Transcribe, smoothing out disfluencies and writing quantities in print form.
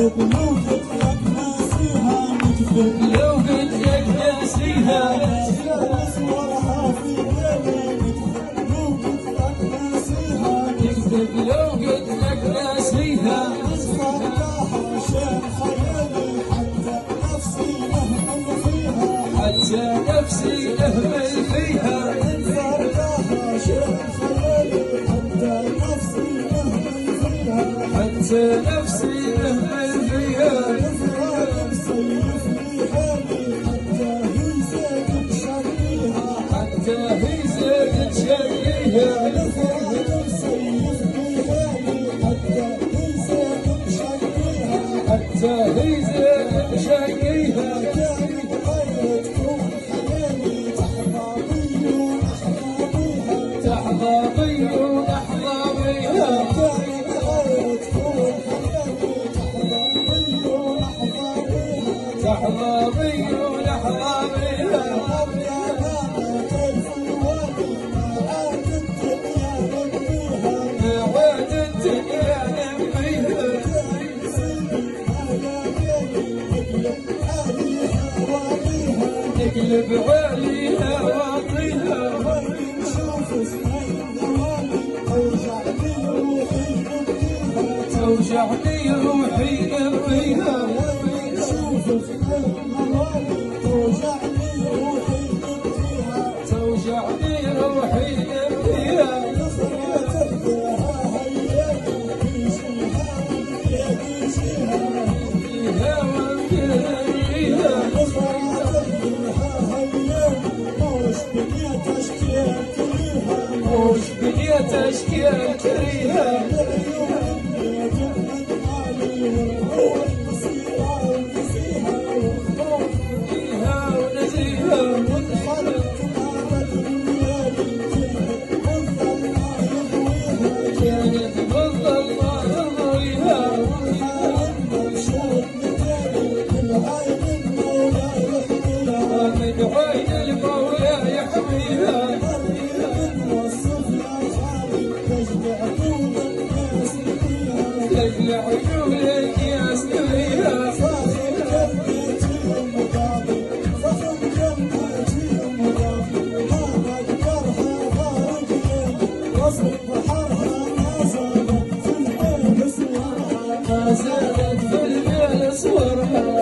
لو قلت لك ناسيها نكذب، لو قلت لك ناسيها صورها في بالي نكذب، لو قلت لك ناسيها نكذب، لو قلت لك ناسيها صورتها شيء خيالي حتى نفسي نهمل فيها، حتى نفسي نهمل فيها صورتها شيء خيالي حتى نفسي نهمل فيها، حتى نفسي نهمل فيها نفراد مسيف لي حالي حتى هي زادت شريها، حتى هي زادت شريها نفراد مسيف لي حالي حتى هي زادت شريها، حتى هي زادت شريها كانت غير تكون حيالي تحظى بي ونحظى بيها، تحظى بي ونحظى بيها كانت غير تكون حيالي تحظى بي ونحظى بيها، أبيا ماما كيف الوالي ما عاد الدنيا نبيها، ما عاد الدنيا نبيها سيدي يا ليلي نقلب عليها واطيها، نقلب عليها واطيها وين نشوف سنين دوالي توجعني روحي نبكيها، توجعني روحي نبكيها توجعني روحي نبكيها، توجعني روحي نبكيها نصرة تهديها هياكي بيجيها وبيجيها فيها وبيجيها نصرة تهديها هياكي موش بنيت اشكال كريها، موش بنيت اشكال كريها العيون جنت عليها والروح نسيها ونسيها فيها ونسيها وانخلت هذا الليالي كانت بالظلمة يضويها، كانت بالظلمة يضويها وحالنا نشوف مثالي من عين المولى يحميها، من عين المولى يحميها نوصف يا خالي تجلى عيون الناس نبيها، تجلى عيون الناس نبيها فاخر جنتي المقابل، فاخر جنتي المقابل ما نقدرها ضارب ليلي وصل بحرها ما زالت في الليل صورها، ما زالت في الليل صورها